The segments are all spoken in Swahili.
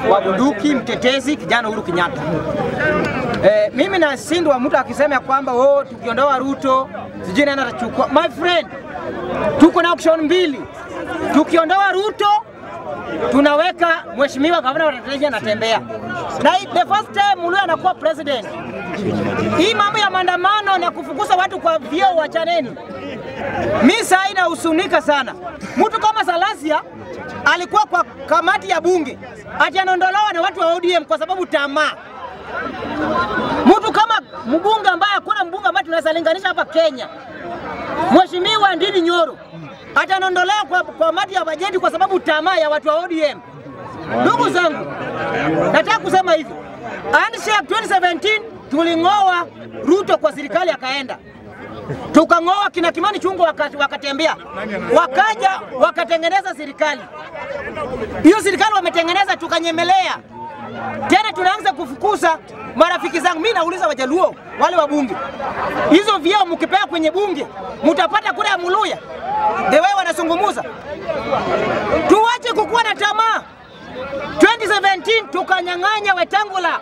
wa bunduki, mtetezi kijana Uhuru Kenyatta. Mimi nashindwa mtu akisema kwamba tukiondoa Ruto sijui nani atachukua. My friend, tuko na option mbili. Tukiondoa Ruto tunaweka mheshimiwa gavana wa Tanzania anatembea. Na the first time Muluya anakuwa president. Hii mambo ya maandamano na kufukuza watu kwa vyeo wachaneni. Mimi sasa inahusunika sana. Mtu kama Salasia alikuwa kwa kamati ya bunge, ati anaondolewa na watu wa ODM kwa sababu tamaa. Mtu kama mbunge ambaye hakuna mbunge ambaye tunaweza linganisha hapa Kenya, Mheshimiwa Ndindi Nyoro, ati anaondolewa kwa kamati ya bajeti kwa sababu tamaa ya watu wa ODM. Ndugu zangu, nataka kusema hivi. Handshake 2017 tuling'oa Ruto kwa serikali akaenda. Tukang'oa kina Kimani Chungwa wakatembea. Wakaja wakatengeneza serikali. Hiyo serikali wametengeneza tukanyemelea. Tena tunaanza kufukuza marafiki zangu. Mimi nauliza Wajaluo wale wa bunge. Hizo vyeo mkipea kwenye bunge, mtapata kura ya Muluya. The way wanazungumuza. Tuache kukuwa na tamaa. 2017 tukanyang'anya Wetangula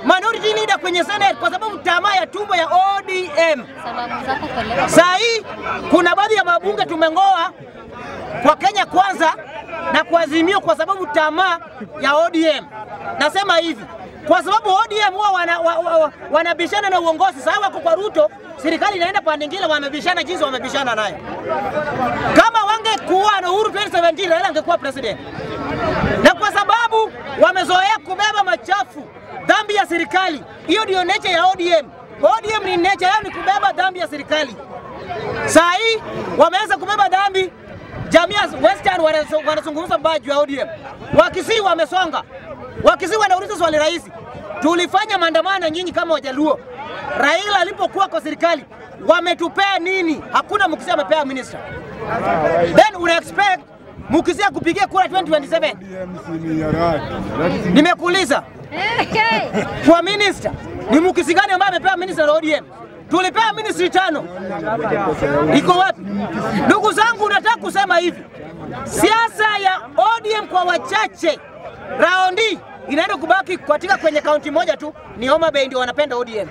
minority leader kwenye Senate kwa sababu tamaa ya tumbo ya ODM. Sasa hii kuna baadhi ya mabunge tumeng'oa kwa Kenya Kwanza na kwa Azimio kwa sababu tamaa ya ODM. Nasema hivi, kwa sababu ODM huwa wanabishana na uongozi. Sasa wako kwa Ruto, serikali inaenda pande nyingine, wamebishana jinsi wamebishana naye. Kama wangekuwa na Uhuru 2017 Raila angekuwa president. Na kwa sababu wamezoea kubeba machafu, dhambi ya serikali. Hiyo ndio nature ya ODM. ODM ni nature yao ni kubeba dhambi ya serikali. Sasa hii wameanza kubeba dhambi. Jamii Western wanazungumza baadhi ya ODM. Wakisii wamesonga. Wakisii wanauliza swali rahisi. Tulifanya maandamano nyinyi kama Wajaluo. Raila alipokuwa kwa serikali wametupea nini? Hakuna Mukisia amepea minister. Then una expect Mukisia kupigia kura 2027. Nimekuuliza. Kwa minister ni Mukisia gani ambaye amepewa minister wa ODM? Tulipewa ministry 5. Iko wapi? Ndugu zangu, nataka kusema hivi. Siasa ya ODM kwa wachache raundi inaenda kubaki katika kwenye kaunti moja tu, ni Homa Bay ndio wanapenda ODM.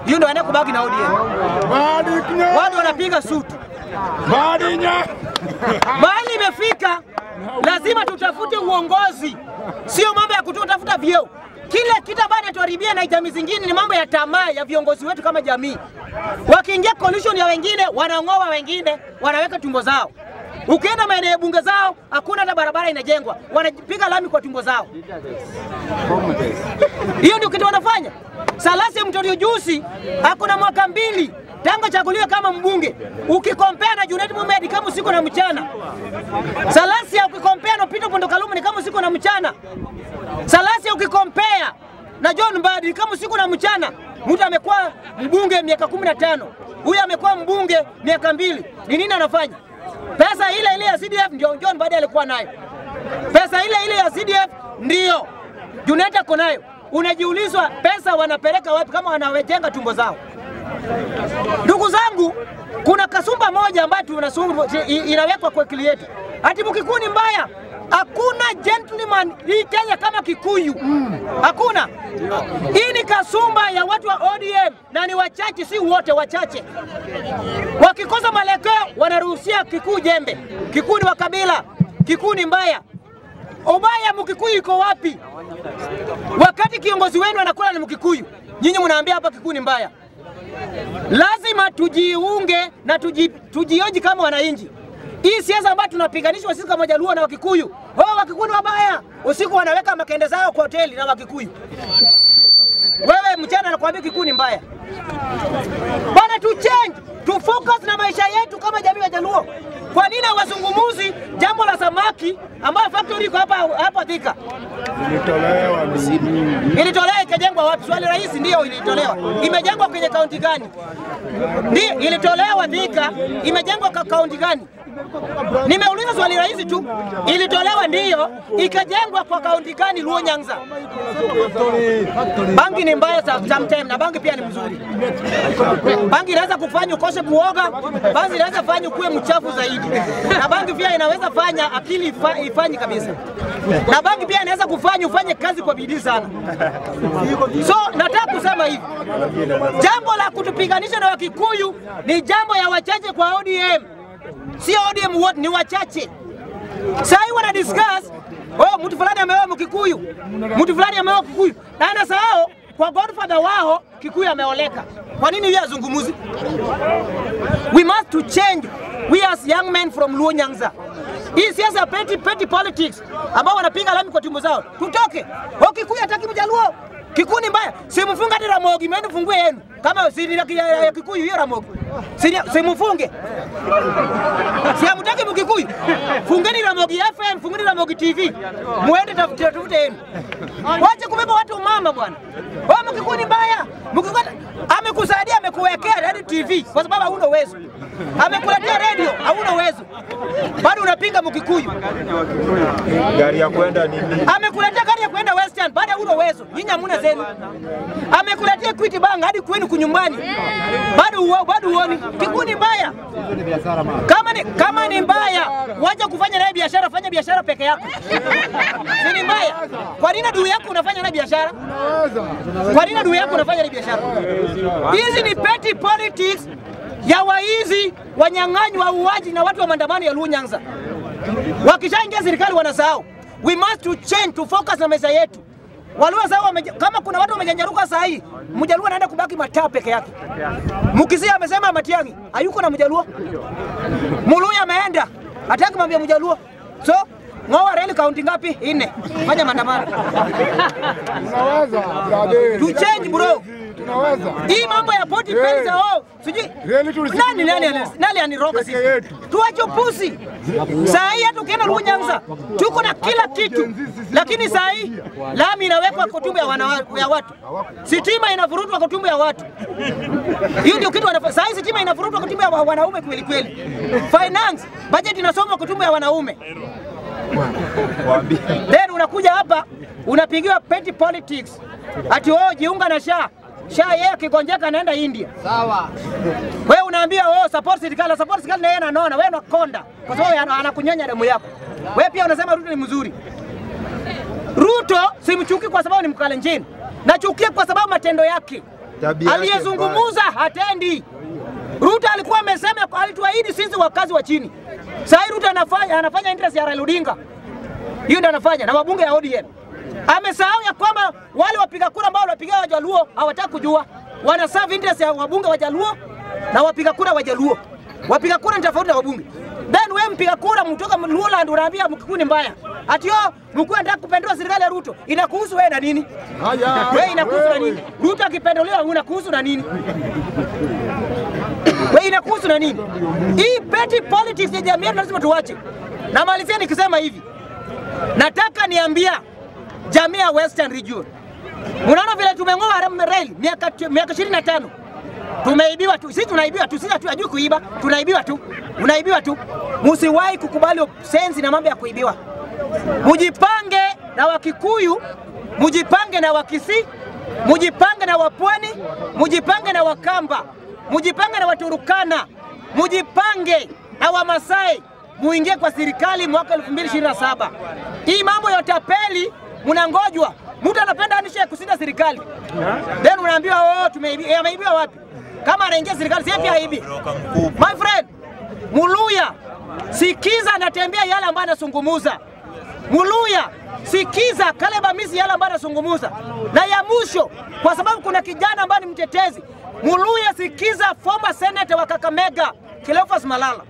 Hiyo ndio wanaenda kubaki na ODM. Watu wanapiga suti. Mahali imefika lazima tutafute uongozi. Sio mambo ya kutafuta vyeo. Kile kitu ambacho tuharibia na jamii zingine ni mambo ya tamaa ya viongozi wetu kama jamii. Wakiingia coalition ya wengine, wanang'oa wengine, wanaweka tumbo zao. Ukienda maeneo ya bunge zao, hakuna hata barabara inajengwa. Wanapiga lami kwa tumbo zao. Hiyo ndio kitu wanafanya. Salasia Mtorio Jusi, hakuna mwaka 2 tangu chaguliwe kama mbunge. Ukikompea na Junet Mohamed kama usiku na mchana. Salasia ukikompea na Peter Pondo Kaluma ni kama usiku na mchana. Salasia ukikompea na John Mbadi kama usiku na mchana. Mtu amekuwa mbunge miaka 15. Huyu amekuwa mbunge miaka 2. Ni nini anafanya? Pesa ile ya CDF ndio John Mbadi alikuwa nayo. Pesa ile ya CDF ndio Junet ako nayo. Unajiulizwa pesa wanapeleka wapi kama wanawejenga tumbo zao? Ndugu zangu, kuna kasumba moja ambayo inawekwa kwa akili yetu. Ati Mkikuyu ni mbaya. Hakuna gentleman hii Kenya kama Kikuyu. Hakuna. Hii ni kasumba ya watu wa ODM na ni wachache, si wote, wachache. Wakikosa mwelekeo wanaruhusia Kikuyu jembe. Kikuyu ni wa kabila. Kikuyu ni mbaya. Ubaya Mkikuyu iko wapi? Wakati kiongozi wenu anakula na Mkikuyu, nyinyi mnaambia hapa Kikuyu ni mbaya. Lazima tujiunge na tujioji kama wananchi. Hii siasa ambayo tunapiganishwa sisi kama Wajaluo na Wakikuyu. Wakikuyu ni wabaya. Usiku wanaweka makende zao kwa hoteli na Wakikuyu. Wewe mchana anakuambia Kikuyu ni mbaya. Bana tu change, tu focus na maisha yetu kama jamii ya Jaluo. Kwa nini wazungumuzi jambo la samaki ambayo factory iko hapa Thika? Ilitolewa ikajengwa wapi? Swali rahisi. Ndio ilitolewa. Imejengwa kwenye kaunti gani? Ndio ilitolewa Thika, imejengwa kwa kaunti gani? Nimeuliza swali rahisi tu. Ilitolewa ndio, ikajengwa kwa kaunti gani? Luo Nyanza. Bangi ni mbaya sometimes na bangi pia ni mzuri. bangi. Bangi inaweza kufanya ukose kuoga, bangi inaweza kufanya kuwe mchafu zaidi. Na bangi pia inaweza fanya akili ifanye kabisa. Na bangi pia inaweza kufanya ufanye kazi kwa bidii sana. So nataka kusema hivi. Jambo la kutupiganisha na Wakikuyu ni jambo ya wachache kwa ODM. Si ODM wote, ni wachache. Sasa wana discuss, mtu fulani ameoa Mkikuyu, mtu fulani ameoa Kikuyu. Na anasahau kwa godfather wao Kikuyu ameoleka. Kwa nini yeye azungumuzi? We must to change. We as young men from Luo Nyanza. Hii siasa petty politics ambao wanapiga lami kwa tumbo zao. Tutoke. Kikuyu hataki Mjaluo. Kikuyu ni mbaya. Simfunga ni Ramogi, mwende fungue yenu. Kama siri ya Kikuyu hiyo Ramogi. Simufunge. Si hamtaki Mkikuyu. Fungeni Ramogi FM, fungeni Ramogi TV. Muende tafute yenu. Wache kubeba watu mama bwana. Mkikuyu ni mbaya. Mkikuyu amekusaidia, amekuwekea radio TV kwa sababu hauna uwezo. Amekuletea radio, hauna uwezo. Bado unapinga Mkikuyu. Gari ya kwenda nini? Amekuletea gari ya kwenda Western, bado hauna uwezo. Nyinyi hamna zenu. Amekuletea Equity Bank hadi kwenu kunyumbani. Bado uoni. Kikuyu ni mbaya. Kama ni mbaya, wacha kufanya naye biashara, fanya biashara peke yako. Ni mbaya. Kwa nini adui yako unafanya naye biashara? Kwa nini adui yako unafanya naye biashara? Hizi ni petty politics ya waizi, wanyang'anyi, wauaji na watu wa maandamano ya Luo Nyanza. Wakishaingia serikali wanasahau. We must to change, to focus na meza yetu. Waluo sawa, kama kuna watu wamejanjaruka saa hii, Mjaluo anaenda kubaki mataa peke yake. Mukisia amesema Matiang'i hayuko na Mjaluo. Muluya ameenda, hataki mambo ya Mjaluo. So Ng'oa reli kaunti ngapi? 4. Fanya maandamano. Tunaweza. To change bro. Tunaweza. Hii mambo ya poti pesa siji. Nani aniroga sisi? Tuache pusi. Saa hii hata ukienda Luo Nyanza tuko na kila kitu. Lakini saa hii lami inawekwa kwa tumbo ya watu. Sitima inavurutwa kwa tumbo ya watu. Hiyo ndio kitu wanafanya. Saa hii sitima inavurutwa kwa tumbo ya wanaume kweli kweli. Finance, budget inasomwa kwa tumbo ya wanaume. Then unakuja hapa unapigiwa petty politics. Ati jiunga na SHA. SHA yeye akigonjeka anaenda India. Sawa. Wewe unaambia support serikali na yeye anaona wewe unakonda kwa sababu anakunyonya damu yako. Wewe pia unasema Ruto ni mzuri. Ruto simchuki kwa sababu ni Mkalenjin. Nachukia kwa sababu matendo yake. Aliyezungumuza hatendi. Ruto alikuwa amesema alituahidi sisi wakazi wa chini. Sasa Ruto anafanya interest ya Raila Odinga. Hiyo ndio anafanya na wabunge ya ODM. Amesahau ya kwamba wale wapiga kura ambao wanapiga Wajaluo hawataka kujua. Wana serve interest ya wabunge Wajaluo na wapiga kura Wajaluo. Wapiga kura ni tofauti na wabunge. Then wewe mpiga kura mtoka Luoland unaambia Mkikuyu ni mbaya. Ati Mkikuyu anataka kupendua serikali ya Ruto. Inakuhusu wewe na nini? Wewe inakuhusu na nini? Ruto akipendolewa unakuhusu na nini? Wewe inakuhusu na nini? Hii petty politics ya jamii lazima tuache. Na malizia nikisema hivi. Nataka niambia jamii ya Western Region. Unaona vile tumeng'oa reli miaka 25. Tumeibiwa tu. Sisi tunaibiwa tu. Sisi hatujui kuiba. Tunaibiwa tu. Unaibiwa tu. Msiwahi kukubali sensi na mambo ya kuibiwa. Mujipange na Wakikuyu, mujipange na Wakisii, mujipange na Wapwani, mujipange na Wakamba, mujipange na Waturukana, mujipange na Wamasai, muingie kwa serikali mwaka 2027. Hii mambo ya tapeli mnangojwa. Mtu anapenda anishe kusinda serikali. Then unaambiwa tumeibiwa. Ameibiwa wapi? Kama anaingia serikali sasa pia aibi. My friend, Muluya sikiza anatembea yale ambayo anasungumuza. Muluya sikiza Caleb Amisi yale ambayo anasungumuza. Na ya mwisho kwa sababu kuna kijana ambaye ni mtetezi. Muluya sikiza former senator wa Kakamega Cleophas Malala.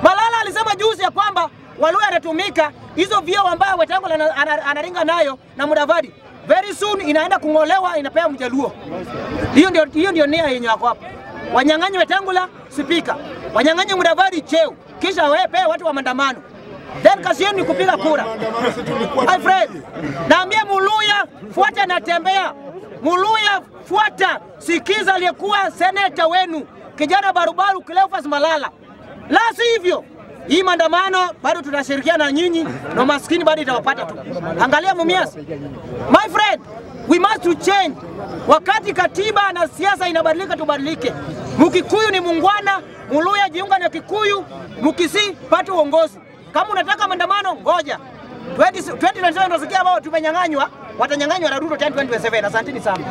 Malala alisema juzi ya kwamba Waluya anatumika hizo vyeo ambao Wetangula anaringa nayo na Mudavadi. Very soon inaenda kungolewa inapewa Mjaluo. Hiyo ndio nia yenye wako hapa. Wanyang'anyi Wetangula spika. Wanyang'anyi Mudavadi cheo. Kisha wepe watu wa maandamano. Then kazi yenu ni kupiga kura. My friend, naambia Muluya fuata na tembea. Muluya fuata sikiza aliyekuwa seneta wenu kijana barubaru Cleophas Malala. La sivyo hii maandamano bado tunashirikiana na nyinyi na maskini bado itawapata tu. Angalia Mumias. My friend, we must to change. Wakati katiba na siasa inabadilika tubadilike. Mukikuyu ni mungwana, Muluya jiunga na Kikuyu, Mukisi pata uongozi. Kama unataka maandamano ngoja. 2027 tunasikia ambao tumenyang'anywa, watanyang'anywa na Ruto 2027. Asanteni sana.